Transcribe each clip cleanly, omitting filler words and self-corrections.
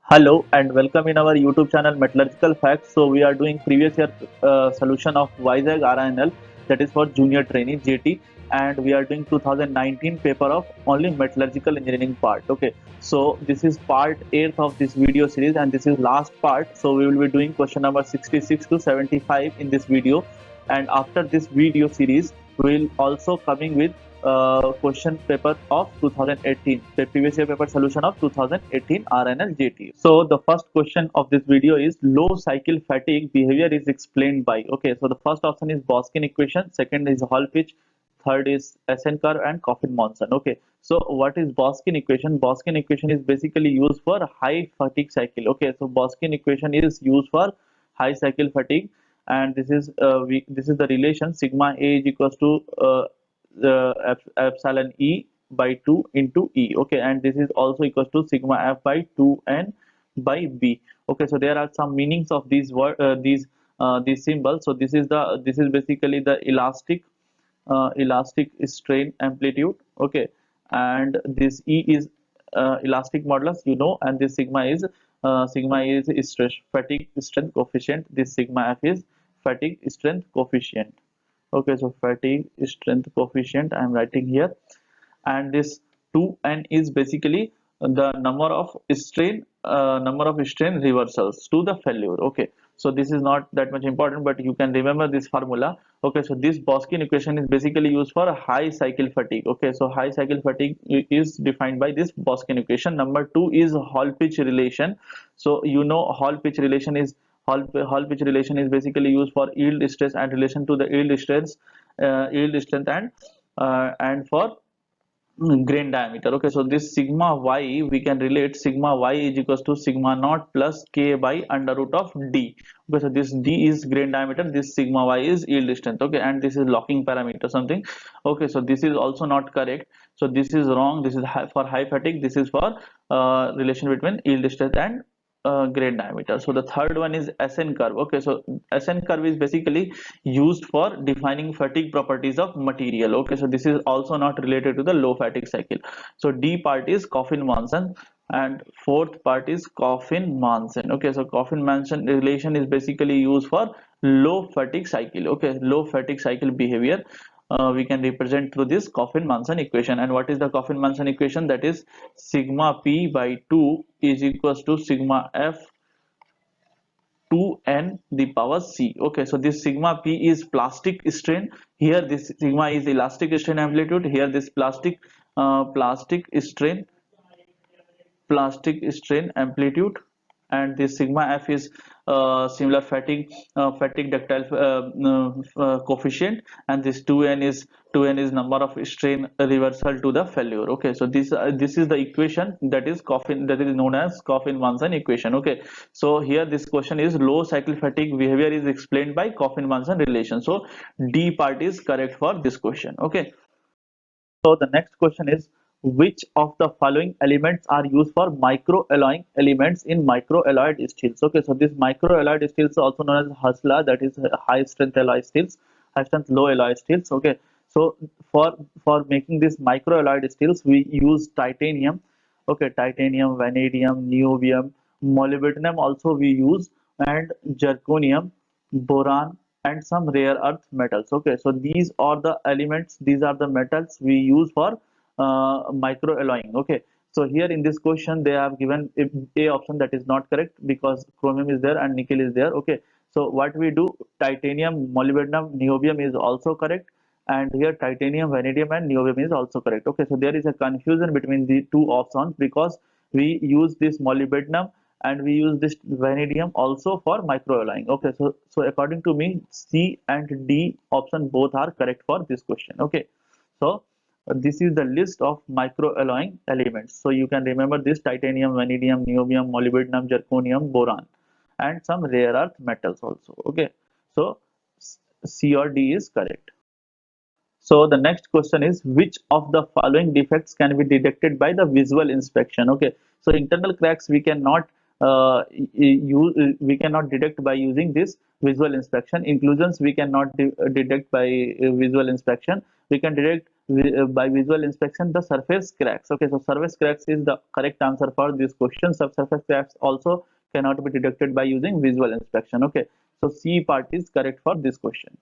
Hello and welcome in our YouTube channel Metallurgical Facts. So we are doing previous year solution of WISAG RINL, that is for junior trainee JT, and we are doing 2019 paper of only metallurgical engineering part. Okay, so this is part 8th of this video series and this is last part. So we will be doing question number 66 to 75 in this video, and after this video series we will also coming with question paper of 2018, the previous year paper solution of 2018 RNL JT. So the first question of this video is low cycle fatigue behavior is explained by. Okay, so the first option is Boskin equation, second is Hall pitch, third is SN curve and Coffin-Monson. Okay, so what is Boskin equation? Boskin equation is basically used for high fatigue cycle. Okay, so Boskin equation is used for high cycle fatigue, and this is the relation sigma A is equals to epsilon E by 2 into E. Okay, and this is also equals to sigma F by 2N by B. Okay, so there are some meanings of these word these symbols. So this is basically the elastic strain amplitude. Okay, and this E is elastic modulus, and this sigma is stress fatigue strength coefficient. This sigma F is fatigue strength coefficient. Okay, so fatigue strength coefficient I am writing here, and this 2n is basically the number of strain reversals to the failure. Okay, so this is not that much important, but you can remember this formula. Okay, so this Boskin equation is basically used for high cycle fatigue. Okay, so high cycle fatigue is defined by this Boskin equation. Number 2 is Hall pitch relation. So Hall pitch relation is basically used for yield stress and relation to the yield strength and for grain diameter. Okay, so this sigma y, we can relate sigma y is equals to sigma naught plus k by under root of d. Okay, so this d is grain diameter, this sigma y is yield strength. Okay, and this is locking parameter something. Okay, so this is also not correct, so this is wrong. This is for high fatigue, this is for relation between yield strength and grain diameter. So the third one is SN curve. Okay, so SN curve is basically used for defining fatigue properties of material. Okay, so this is also not related to the low fatigue cycle. So D part is Coffin-Monson and fourth part is Coffin-Monson. Okay, so Coffin-Monson relation is basically used for low fatigue cycle. Okay, low fatigue cycle behavior we can represent through this Coffin-Monson equation. And what is the Coffin-Monson equation? That is sigma p by 2 is equals to sigma f 2n the power c. Okay, so this sigma p is plastic strain. Here this sigma is elastic strain amplitude. Here this plastic strain amplitude, and this sigma f is similar fatigue ductile coefficient, and this 2n is number of strain reversal to the failure. Okay, so this is the equation that is known as Coffin-Monson equation. Okay, so here this question is low cycle fatigue behavior is explained by Coffin-Monson relation. So D part is correct for this question. Okay, so the next question is which of the following elements are used for microalloying elements in microalloyed steels? Okay, so this microalloyed steels also known as HASLA, that is high strength alloy steels, high strength low alloy steels. Okay, so for making this microalloyed steels we use titanium. Okay, titanium, vanadium, niobium, molybdenum also we use, and zirconium, boron, and some rare earth metals. Okay, so these are the elements, these are the metals we use for microalloying. Okay, so here in this question they have given a option, that is not correct because chromium is there and nickel is there. Okay, so what we do, titanium, molybdenum, niobium is also correct, and here titanium, vanadium, and niobium is also correct. Okay, so there is a confusion between the two options because we use this molybdenum and we use this vanadium also for microalloying. Okay, so according to me C and D option both are correct for this question. Okay, so this is the list of microalloying elements. So you can remember this: titanium, vanadium, niobium, molybdenum, zirconium, boron, and some rare earth metals also. Okay, so C or D is correct. So the next question is which of the following defects can be detected by the visual inspection? Okay, so internal cracks we cannot we cannot detect by using this visual inspection. Inclusions we cannot detect by visual inspection. We can detect by visual inspection the surface cracks. Okay, so surface cracks is the correct answer for this question. Surface cracks also cannot be detected by using visual inspection. Okay, so C part is correct for this question.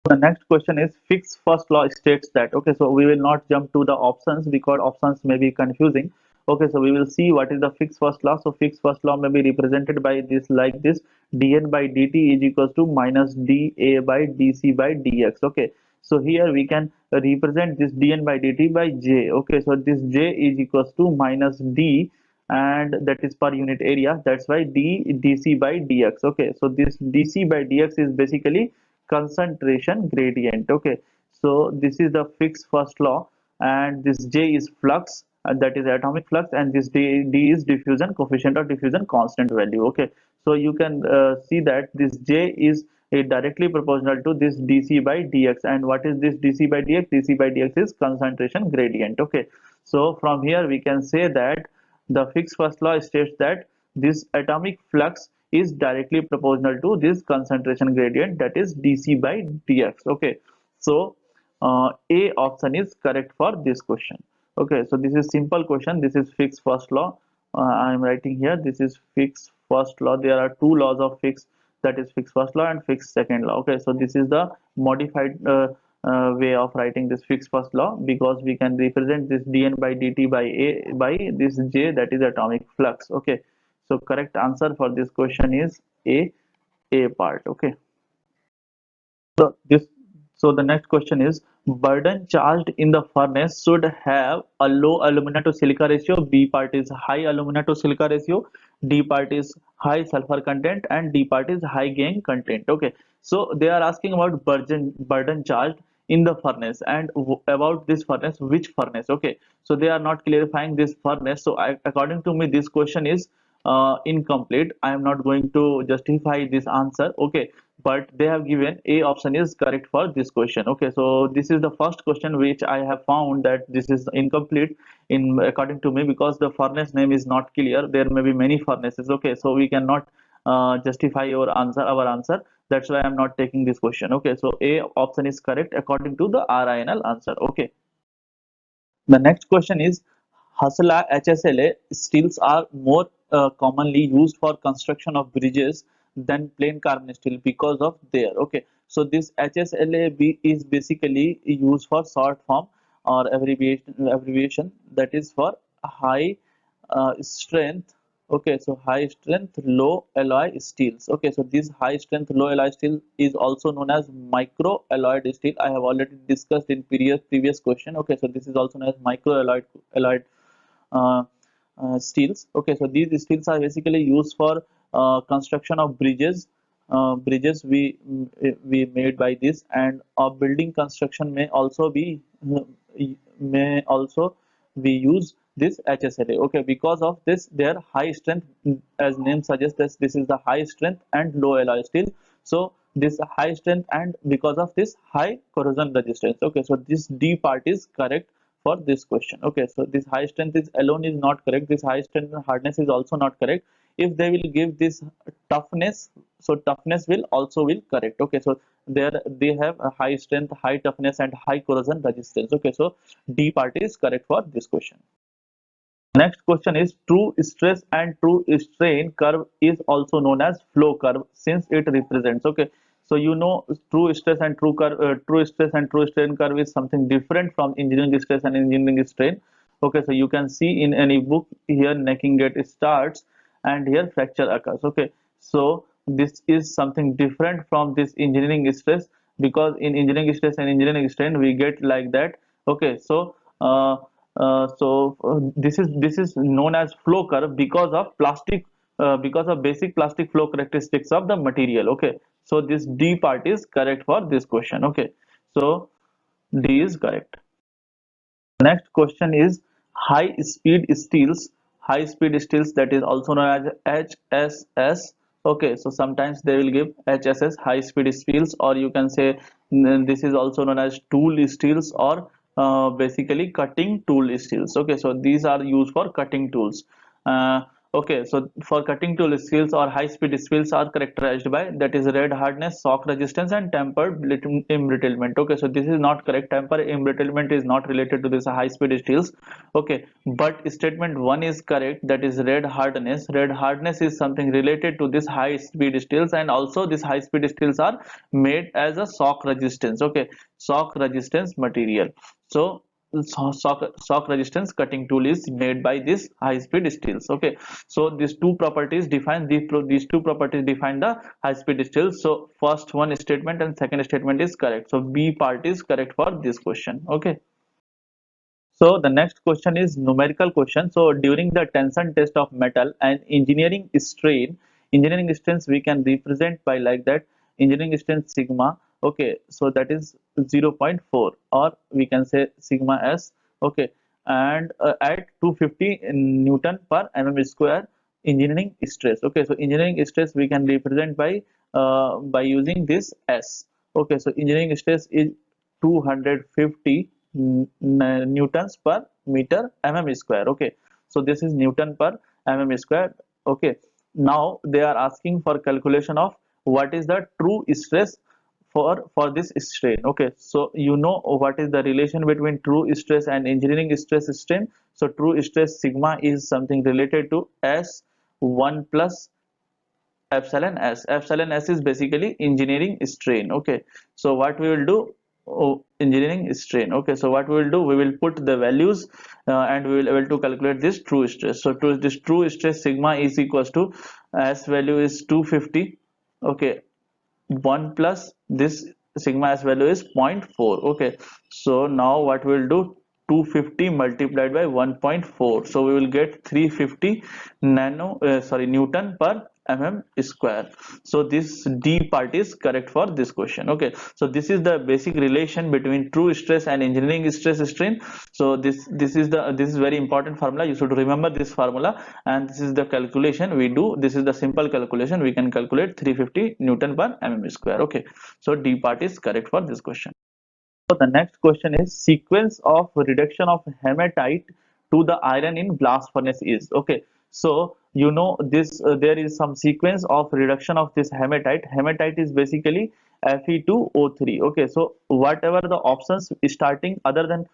The next question is Fick's first law states that. Okay, so we will not jump to the options because options may be confusing. Okay, so we will see what is the Fick's first law. So Fick's first law may be represented by this like this: dn by dt is equals to minus dA by dc by dx. Okay, so here we can represent this dn by dt by j. Okay, so this j is equals to minus d, and that is per unit area. That's why dc by dx. Okay, so this dc by dx is basically concentration gradient. Okay, so this is the Fick's first law, and this J is flux, and that is atomic flux, and this D is diffusion coefficient or diffusion constant value. Okay, so you can see that this J is directly proportional to this dc by dx. And what is this dc by dx? Dc by dx is concentration gradient. Okay, so from here we can say that the Fick's first law states that this atomic flux is directly proportional to this concentration gradient, that is dc by dx. Okay, so A option is correct for this question. Okay, so this is simple question. This is Fick's first law. I am writing here. This is Fick's first law. There are two laws of Fick's, that is Fick's first law and Fick's second law. Okay, so this is the modified way of writing this Fick's first law, because we can represent this dn by dt by A by this J, that is atomic flux. Okay, so correct answer for this question is A part. Okay. So the next question is burden charged in the furnace should have a low alumina to silica ratio. B part is high alumina to silica ratio. D part is high sulfur content, and D part is high gangue content. Okay. So they are asking about burden charged in the furnace, and about this furnace, which furnace. Okay. So they are not clarifying this furnace. So according to me, this question is incomplete. I am not going to justify this answer. Okay, but they have given A option is correct for this question. Okay, so this is the first question which I have found that this is incomplete in according to me, because the furnace name is not clear. There may be many furnaces. Okay, so we cannot justify our answer. That's why I'm not taking this question. Okay, so A option is correct according to the RINL answer. Okay. The next question is Hasla HSLA steels are more commonly used for construction of bridges than plain carbon steel because of their. Okay, so this HSLA is basically used for short form or abbreviation, that is for high strength. Okay, so high strength low alloy steels. Okay, so this high strength low alloy steel is also known as micro alloyed steel. I have already discussed in previous question. Okay, so this is also known as micro alloyed uh, steels. Okay, so these steels are basically used for construction of bridges. Bridges we made by this, and building construction may also we use this HSLA. Okay, because of this their high strength, as name suggests, this is the high strength and low alloy steel. So this high strength, and because of this high corrosion resistance. Okay, so this D part is correct for this question. Okay, so this high strength is alone is not correct. This high strength and hardness is also not correct. If they will give this toughness, so toughness will correct. Okay, so there they have a high strength, high toughness, and high corrosion resistance. Okay, so D part is correct for this question. Next question is true stress and true strain curve is also known as flow curve, since it represents. Okay, so you know true stress and true stress and true strain curve is something different from engineering stress and engineering strain. Okay, so you can see in any book here necking gate starts and here fracture occurs. Okay, so this is something different from this engineering stress, because in engineering stress and engineering strain we get like that. Okay, so this is known as flow curve because of because of basic plastic flow characteristics of the material. Okay, so this D part is correct for this question. Okay, so D is correct. Next question is high speed steels. High speed steels, that is also known as HSS. Okay, so sometimes they will give HSS, high speed steels, or you can say this is also known as tool steels, or basically cutting tool steels. Okay, so these are used for cutting tools. Okay, so for cutting tool steels or high speed steels are characterized by, that is red hardness, shock resistance and tempered embrittlement. Okay, so this is not correct. Tempered embrittlement is not related to this high speed steels. Okay, but statement 1 is correct, that is red hardness. Red hardness is something related to this high speed steels, and also this high speed steels are made as a shock resistance. Okay, shock resistance material. So shock resistance cutting tool is made by this high speed steels. Okay, so these two properties define these two properties define the high speed steels. So first one statement and second statement is correct, so B part is correct for this question. Okay, so the next question is numerical question. So during the tension test of metal and engineering strength we can represent by like that, engineering strength sigma. Okay, so that is 0.4, or we can say sigma s. Okay, and at 250 Newton per mm square engineering stress. Okay, so engineering stress we can represent by using this s. Okay, so engineering stress is 250 newtons per meter mm square. Okay, so this is Newton per mm square. Okay, now they are asking for calculation of what is the true stress for this strain. Okay, so you know what is the relation between true stress and engineering stress strain. So true stress sigma is something related to S1 plus epsilon s. Epsilon s is basically engineering strain. Okay, so what we will do, engineering strain. Okay, so what we will do, we will put the values and we will able to calculate this true stress. So this true stress sigma is equals to, s value is 250. Okay, 1 plus this sigma s value is 0.4. Okay, so now what we will do, 250 multiplied by 1.4, so we will get 350 Newton per mm square. So this D part is correct for this question. Okay, so this is the basic relation between true stress and engineering stress strain. So this is very important formula, you should remember this formula, and this is the calculation we do. This is the simple calculation, we can calculate 350 Newton per mm square. Okay, so D part is correct for this question. So the next question is sequence of reduction of hematite to the iron in blast furnace is. Okay, so you know this, there is some sequence of reduction of this hematite. Hematite is basically Fe2O3. Okay, so whatever the options starting other than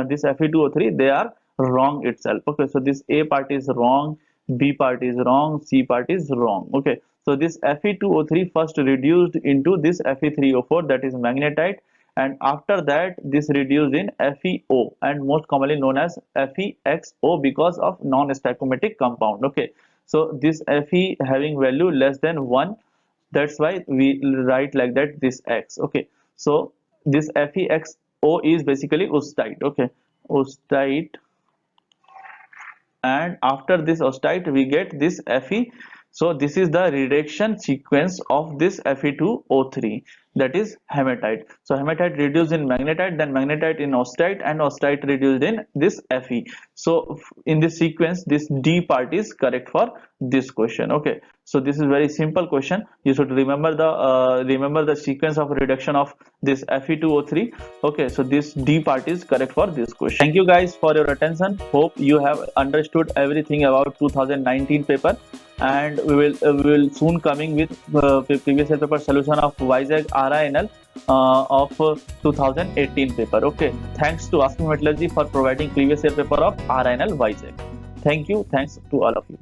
this Fe2O3, they are wrong itself. Okay, so this A part is wrong, B part is wrong, C part is wrong. Okay, so this Fe2O3 first reduced into this Fe3O4, that is magnetite, and after that this reduced in FeO, and most commonly known as FeXO because of non-stoichiometric compound. Okay, so this Fe having value less than 1, that's why we write like that, this X. Okay, so this FeXO is basically austenite. Okay, austenite, and after this austenite we get this Fe. So this is the reduction sequence of this Fe2O3, that is hematite. So hematite reduced in magnetite, then magnetite in austenite, and austenite reduced in this Fe. So in this sequence this D part is correct for this question. Okay, so this is very simple question, you should remember the sequence of reduction of this Fe2O3. Okay, so this D part is correct for this question. Thank you guys for your attention, hope you have understood everything about 2019 paper, and we will soon coming with previous year paper solution of WISAG RINL of 2018 paper. Okay, thanks to ASME Metallurgy for providing previous year paper of RINL WISAG. Thank you, thanks to all of you.